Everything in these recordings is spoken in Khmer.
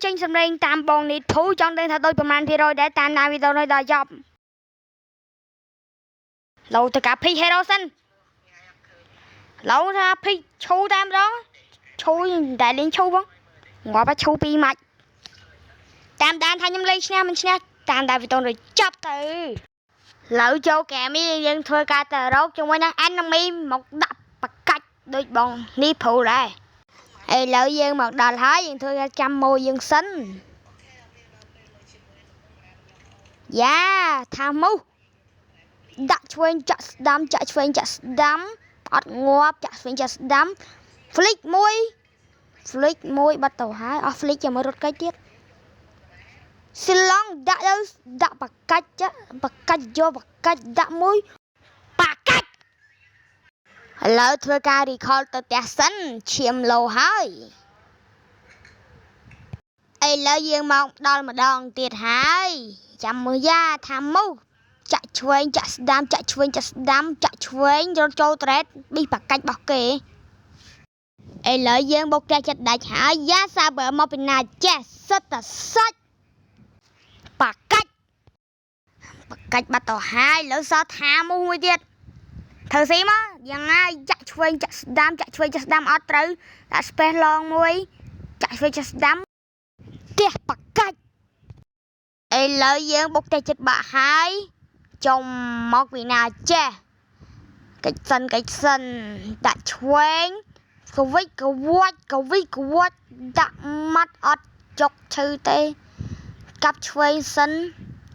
ចេញសម្លេងតាមបងនេះធូចង់ដឹងថាដូចប្រមាណភាគរយដែរតាមដានវីដេអូនេះដល់ចប់លោទៅកាភីហេរ៉ូសិនលោថាភីឈូតែម្ដងឈូតែលេងឈូបងងាប់តែឈូ2ម៉ាច់តាមដានថាខ្ញុំលេងឈ្នះមិនឈ្នះតាមដានវីដេអូនេះចប់ទៅឡូវចូលហ្គេមនេះយើងធ្វើការទៅរកជាមួយនឹង enemy មកដាក់បកាច់ដូចបងនេះព្រូដែរឥឡូវយើងមកដល់ហើយយើងធ្វើការចាំម៉ូយើងសិនយ៉ាថាមូដាក់ឆ្វេងចាក់ស្ដាំចាក់ឆ្វេងចាក់ស្ដាំអត់ងាប់ចាក់ឆ្វេងចាក់ស្ដាំ flick មួយបាត់ទៅហើយអស់ flick ចាំមើលរត់កិច្ចទៀតស៊ីឡុងដាក់ទៅដាក់បកាច់យកបកាច់ដាក់មួយបកាច់ឥឡូវធ្វើការ recall ទៅផ្ទះសិនឈាមលោហើយឥឡូវយើងមកដល់ម្ដងទៀតហើយចាំមើលយ៉ាថាមូចាក់ឆ្វេងចាក់ស្ដាំចាក់ឆ្វេងចាក់ស្ដាំចាក់ឆ្វេងរត់ចូលត្រេតប៊ីបកាច់របស់គេឥឡូវយើងបុកផ្ទះចិត្តដាច់ហើយយ៉ាសាបើមកពីណាចេះសិតតែសាច់បកាច់បាត់ទៅហើយឥឡូវសល់ថាមូមួយទៀតធ្វើស៊ីមកយ៉ាងណាចាក់ឆ្វេងចាក់ស្ដាំចាក់ឆ្វេងចាក់ស្ដាំអត់ត្រូវដាក់ space ឡងមួយចាក់ឆ្វេងចាក់ស្ដាំផ្ទះបកាច់ឥឡូវយើងបុកផ្ទះចិត្តបាក់ហើយចុំមកពីណាចេះកិច្ចសិនដាក់ឆ្វេងកវិចកវាច់ដាក់ម៉ាត់អត់ចុកឈឺទេកាប់ឆ្វេងសិន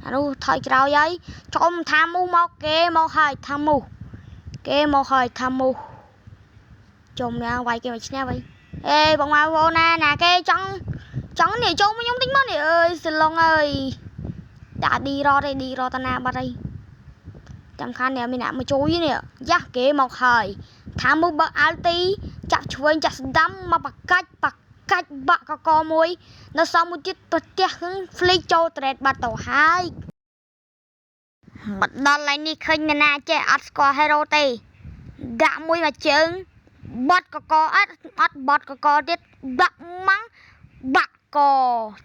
អានោះថយក្រោយហើយចុំថាមូមកគេមកហើយថាមូចុំយ៉ាងវាយគេមកឈ្នះវិញអេបងមកវោណាគេចង់នេះចូលមកខ្ញុំតិចមកនេះអើយសឡុងអើយដាក់ឌីរតតាណាបាត់ហើយចាំខាននេះមានអ្នកមកជួយនេះយ៉ាគេមកហើយថាមូបើអាល់ទីចាក់ឆ្វេងចាក់ស្ដាំមកបកាច់បាក់កកមួយនៅសល់មួយទៀតប្រទះហ្វ្លីកចូលត្រេតបាត់ទៅហើយមកដល់ឡើយនេះឃើញណាចេះអត់ស្គាល់ហេរ៉ូទេដាក់មួយមកជើងបត់កកអត់បត់កកទៀតបាក់ម៉ាំងបាក់ក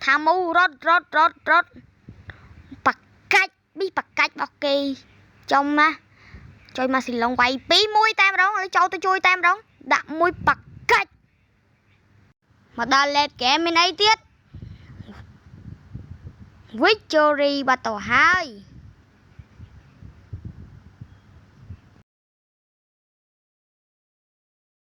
ថាមូរត់បកាច់ប៊ីបកាច់របស់គេចំណាជួយមកស៊ីឡុងវាយ2-1តែម្ដងឥឡូវចូលទៅជួយតែម្ដងដាក់មួយបកាច់មកដល់ late game មានអីទៀត victory បាត់ទៅហើយ